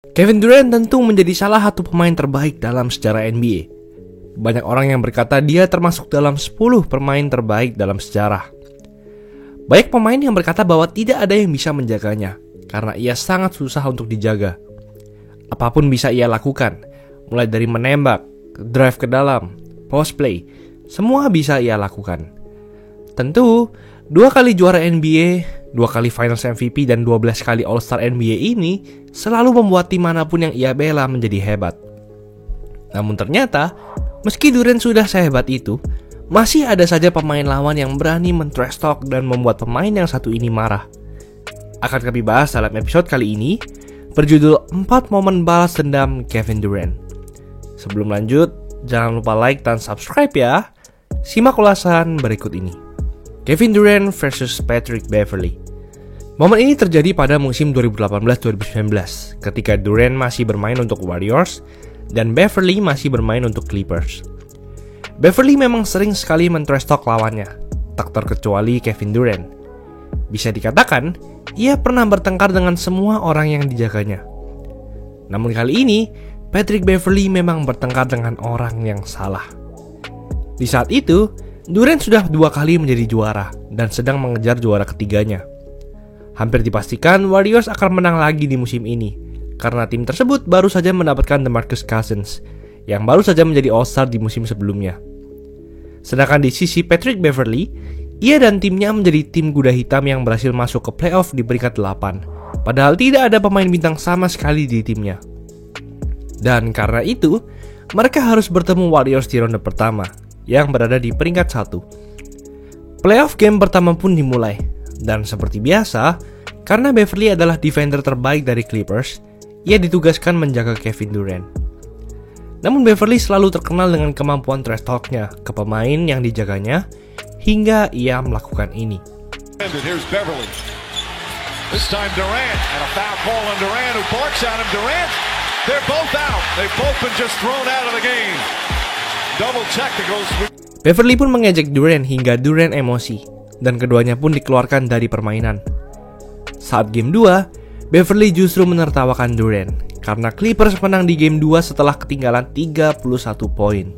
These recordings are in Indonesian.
Kevin Durant tentu menjadi salah satu pemain terbaik dalam sejarah NBA. Banyak orang yang berkata dia termasuk dalam 10 pemain terbaik dalam sejarah. Banyak pemain yang berkata bahwa tidak ada yang bisa menjaganya, karena ia sangat susah untuk dijaga. Apapun bisa ia lakukan, mulai dari menembak, drive ke dalam, post play, semua bisa ia lakukan. Tentu, 2 kali juara NBA, 2 kali Finals MVP, dan 12 kali All-Star NBA ini selalu membuat tim manapun yang ia bela menjadi hebat. Namun ternyata, meski Durant sudah sehebat itu, masih ada saja pemain lawan yang berani men-trash talk dan membuat pemain yang satu ini marah. Akan kami bahas dalam episode kali ini, berjudul 4 momen balas dendam Kevin Durant. Sebelum lanjut, jangan lupa like dan subscribe ya. Simak ulasan berikut ini. Kevin Durant versus Patrick Beverley. Momen ini terjadi pada musim 2018-2019 ketika Durant masih bermain untuk Warriors dan Beverley masih bermain untuk Clippers. Beverley memang sering sekali men-trash talk lawannya, tak terkecuali Kevin Durant. Bisa dikatakan, ia pernah bertengkar dengan semua orang yang dijaganya. Namun kali ini, Patrick Beverley memang bertengkar dengan orang yang salah. Di saat itu, Durant sudah 2 kali menjadi juara dan sedang mengejar juara ketiganya. Hampir dipastikan Warriors akan menang lagi di musim ini, karena tim tersebut baru saja mendapatkan DeMarcus Cousins, yang baru saja menjadi All-Star di musim sebelumnya. Sedangkan di sisi Patrick Beverley, ia dan timnya menjadi tim kuda hitam yang berhasil masuk ke playoff di peringkat 8, padahal tidak ada pemain bintang sama sekali di timnya. Dan karena itu, mereka harus bertemu Warriors di ronde pertama, yang berada di peringkat 1. Playoff game pertama pun dimulai, dan seperti biasa, karena Beverley adalah defender terbaik dari Clippers, ia ditugaskan menjaga Kevin Durant. Namun Beverley selalu terkenal dengan kemampuan trash talk-nya ke pemain yang dijaganya, hingga ia melakukan ini. Here's Beverley. This time Durant, and a foul call on Durant, who barks at him. Durant, they're both out. They've both been just thrown out of the game. Double technicals. Beverley pun mengejek Durant hingga Durant emosi, dan keduanya pun dikeluarkan dari permainan. Saat game 2, Beverley justru menertawakan Durant karena Clippers menang di game 2 setelah ketinggalan 31 poin.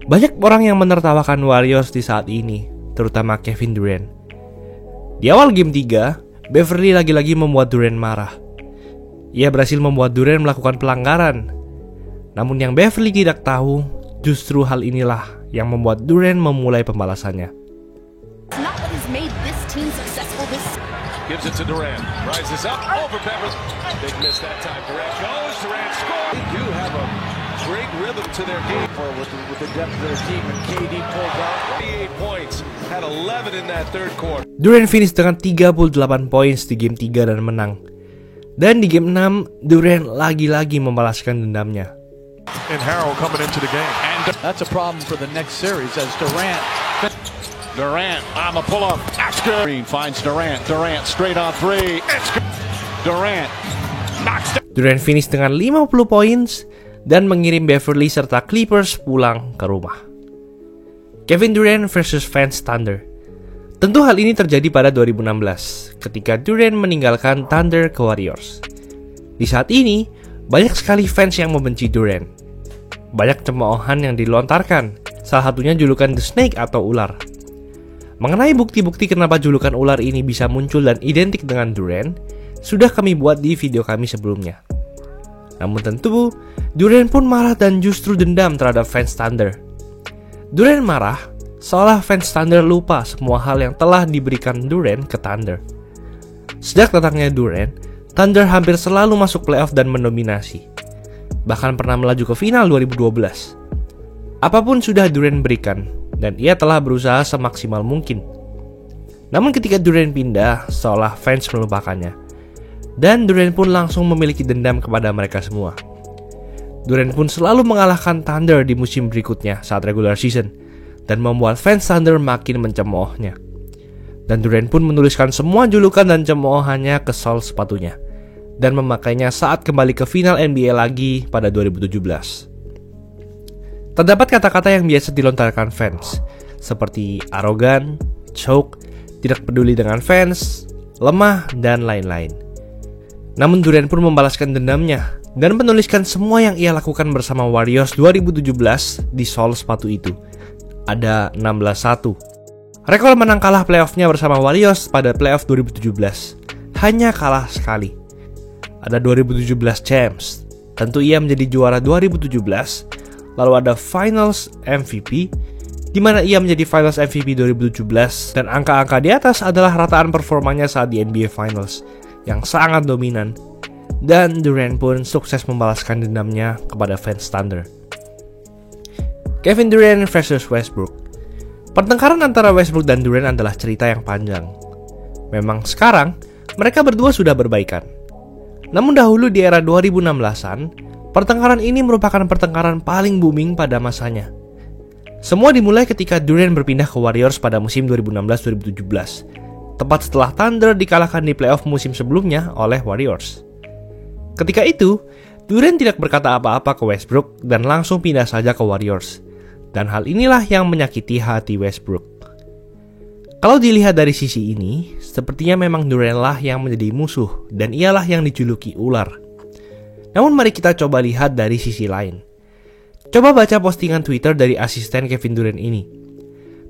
Banyak orang yang menertawakan Warriors di saat ini, terutama Kevin Durant. Di awal game 3, Beverley lagi-lagi membuat Durant marah. Ia berhasil membuat Durant melakukan pelanggaran. Namun yang Beverley tidak tahu, justru hal inilah yang membuat Durant memulai pembalasannya. Gives it to Durant. Rises up over Beverley. Big miss that time. Durant goes. Durant scores. They do have a great rhythm to their game with the depth of their team. And KD pulled out 28 points. Had 11 in that third quarter. Durant finish dengan 38 poin di game 3 dan menang. Dan di game 6, Durant lagi-lagi membalaskan dendamnya. And Harrell coming into the game. And that's a problem for the next series as Durant on the pull-up. That's good. Green finds Durant. Durant straight on 3. It's good. Durant knocks down. Durant finish dengan 50 poin dan mengirim Beverley serta Clippers pulang ke rumah. Kevin Durant versus fans Thunder. Tentu hal ini terjadi pada 2016 ketika Durant meninggalkan Thunder ke Warriors. Di saat ini, banyak sekali fans yang membenci Durant. Banyak cemoohan yang dilontarkan, salah satunya julukan The Snake atau ular. Mengenai bukti-bukti kenapa julukan ular ini bisa muncul dan identik dengan Durant, sudah kami buat di video kami sebelumnya. Namun tentu, Durant pun marah dan justru dendam terhadap fans Thunder. Durant marah, seolah fans Thunder lupa semua hal yang telah diberikan Durant ke Thunder. Sejak datangnya Durant, Thunder hampir selalu masuk playoff dan mendominasi. Bahkan pernah melaju ke final 2012. Apapun sudah Durant berikan, dan ia telah berusaha semaksimal mungkin. Namun ketika Durant pindah, seolah fans melupakannya. Dan Durant pun langsung memiliki dendam kepada mereka semua. Durant pun selalu mengalahkan Thunder di musim berikutnya saat regular season, dan membuat fans Thunder makin mencemoohnya. Dan Durant pun menuliskan semua julukan dan cemoohannya ke sol sepatunya, dan memakainya saat kembali ke final NBA lagi pada 2017. Terdapat kata-kata yang biasa dilontarkan fans, seperti arogan, choke, tidak peduli dengan fans, lemah, dan lain-lain. Namun Durant pun membalaskan dendamnya dan menuliskan semua yang ia lakukan bersama Warriors 2017 di sol sepatu itu. Ada 16-1. Rekor menang kalah playoff-nya bersama Warriors pada playoff 2017 hanya kalah sekali. Ada 2017 champs. Tentu ia menjadi juara 2017. Lalu ada Finals MVP, di mana ia menjadi Finals MVP 2017, dan angka-angka di atas adalah rataan performanya saat di NBA Finals yang sangat dominan. Dan Durant pun sukses membalaskan dendamnya kepada fans Thunder. Kevin Durant versus Westbrook. Pertengkaran antara Westbrook dan Durant adalah cerita yang panjang. Memang sekarang mereka berdua sudah berbaikan. Namun dahulu di era 2016-an, pertengkaran ini merupakan pertengkaran paling booming pada masanya. Semua dimulai ketika Durant berpindah ke Warriors pada musim 2016-2017, tepat setelah Thunder dikalahkan di playoff musim sebelumnya oleh Warriors. Ketika itu, Durant tidak berkata apa-apa ke Westbrook dan langsung pindah saja ke Warriors. Dan hal inilah yang menyakiti hati Westbrook. Kalau dilihat dari sisi ini, sepertinya memang Durant lah yang menjadi musuh dan ialah yang dijuluki ular. Namun mari kita coba lihat dari sisi lain. Coba baca postingan Twitter dari asisten Kevin Durant ini.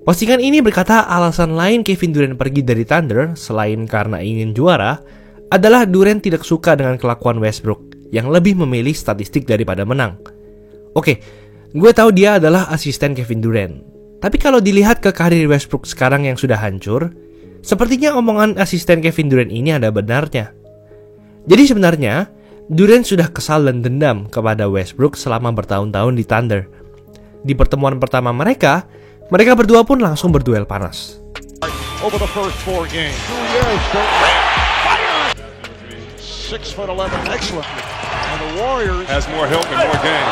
Postingan ini berkata alasan lain Kevin Durant pergi dari Thunder selain karena ingin juara adalah Durant tidak suka dengan kelakuan Westbrook yang lebih memilih statistik daripada menang. Oke, gue tahu dia adalah asisten Kevin Durant. Tapi kalau dilihat ke karir Westbrook sekarang yang sudah hancur, sepertinya omongan asisten Kevin Durant ini ada benarnya. Jadi sebenarnya, Durant sudah kesal dan dendam kepada Westbrook selama bertahun-tahun di Thunder. Di pertemuan pertama mereka berdua pun langsung berduel panas. Over the first 4 games. 2 years. 6'11", excellent. And the Warriors has more help and more game.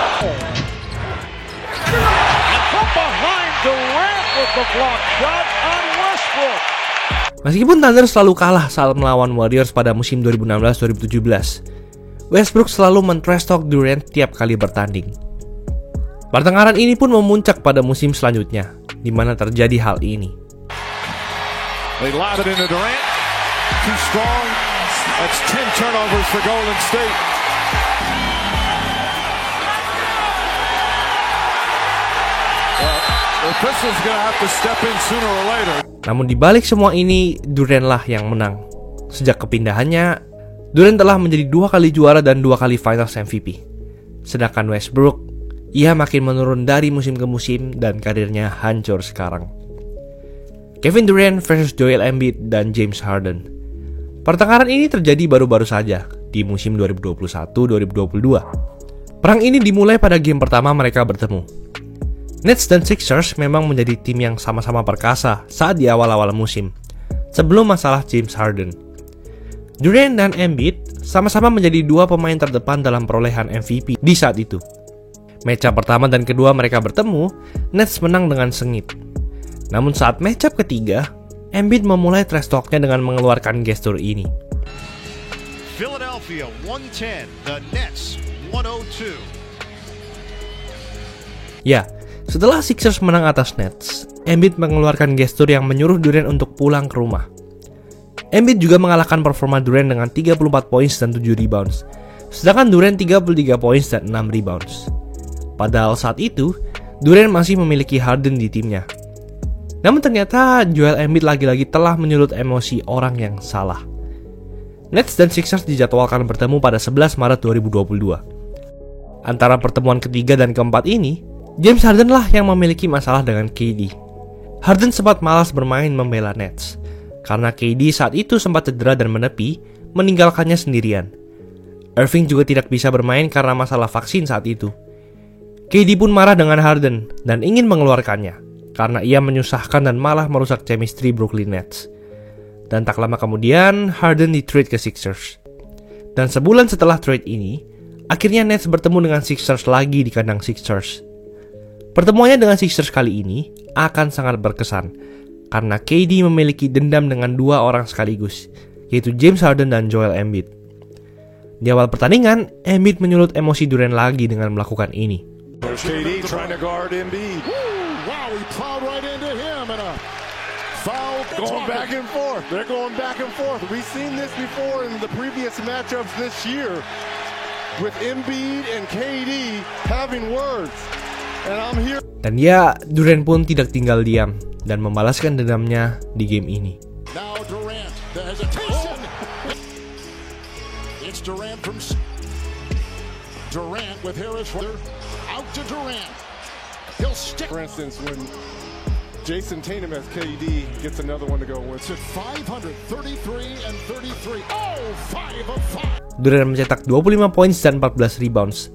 And from behind, Durant with the block shot on Westbrook. Meskipun Thunder selalu kalah saat melawan Warriors pada musim 2016-2017, Westbrook selalu men-trash talk Durant tiap kali bertanding. Pertengkaran ini pun memuncak pada musim selanjutnya, di mana terjadi hal ini. They lob it into Durant. Too strong. That's 10 turnovers for Golden State. The Pistons gonna have to step in sooner or later. Namun dibalik semua ini, Durant lah yang menang. Sejak kepindahannya, Durant telah menjadi 2 kali juara dan 2 kali Finals MVP. Sedangkan Westbrook, ia makin menurun dari musim ke musim dan karirnya hancur sekarang. Kevin Durant versus Joel Embiid dan James Harden. Pertengkaran ini terjadi baru-baru saja di musim 2021-2022. Perang ini dimulai pada game pertama mereka bertemu. Nets dan Sixers memang menjadi tim yang sama-sama perkasa saat di awal-awal musim, sebelum masalah James Harden. Durant dan Embiid sama-sama menjadi 2 pemain terdepan dalam perolehan MVP di saat itu. Matchup pertama dan kedua mereka bertemu, Nets menang dengan sengit. Namun saat matchup ketiga, Embiid memulai trash talk-nya dengan mengeluarkan gestur ini. Philadelphia 110, the Nets 102. Ya, setelah Sixers menang atas Nets, Embiid mengeluarkan gestur yang menyuruh Durant untuk pulang ke rumah. Embiid juga mengalahkan performa Durant dengan 34 poin dan 7 rebounds, sedangkan Durant 33 poin dan 6 rebounds. Padahal saat itu, Durant masih memiliki Harden di timnya. Namun ternyata Joel Embiid lagi-lagi telah menyulut emosi orang yang salah. Nets dan Sixers dijadwalkan bertemu pada 11 Maret 2022. Antara pertemuan ketiga dan keempat ini, James Harden lah yang memiliki masalah dengan KD. Harden sempat malas bermain membela Nets, karena KD saat itu sempat cedera dan menepi, meninggalkannya sendirian. Irving juga tidak bisa bermain karena masalah vaksin saat itu. KD pun marah dengan Harden dan ingin mengeluarkannya, karena ia menyusahkan dan malah merusak chemistry Brooklyn Nets. Dan tak lama kemudian, Harden di-trade ke Sixers. Dan sebulan setelah trade ini, akhirnya Nets bertemu dengan Sixers lagi di kandang Sixers. Pertemuannya dengan Sixers kali ini akan sangat berkesan, karena KD memiliki dendam dengan 2 orang sekaligus, yaitu James Harden dan Joel Embiid. Di awal pertandingan, Embiid menyulut emosi Durant lagi dengan melakukan ini. KD trying to guard Embiid. Wow, he plowed right into him and a foul. Going back and forth. They're going back and forth. We've seen this before in the previous matchups this year with Embiid and KD having words. And I'm here. Dan ya, Durant pun tidak tinggal diam dan membalaskan dendamnya di game ini. Now Durant, the hesitation. It's Durant from Durant with Harris out to Durant. He'll stick. For instance, when Jason Tatum as KD gets another one to go with. It's at 533 and 33. Oh, 5 of 5. Durant mencetak 25 poin dan 14 rebounds.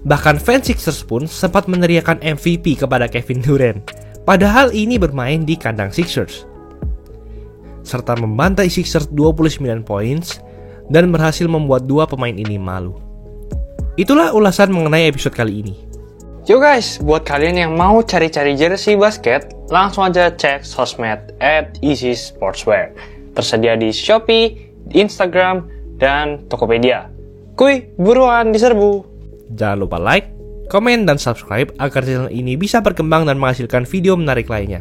Bahkan fans Sixers pun sempat meneriakan MVP kepada Kevin Durant. Padahal ini bermain di kandang Sixers. Serta membantai Sixers 29 poin dan berhasil membuat dua pemain ini malu. Itulah ulasan mengenai episode kali ini. Yo guys, buat kalian yang mau cari-cari jersey basket, langsung aja cek sosmed @easysportswear. Tersedia di Shopee, di Instagram, dan Tokopedia. Kuy, buruan diserbu! Jangan lupa like, komen, dan subscribe agar channel ini bisa berkembang dan menghasilkan video menarik lainnya.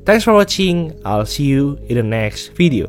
Thanks for watching, I'll see you in the next video.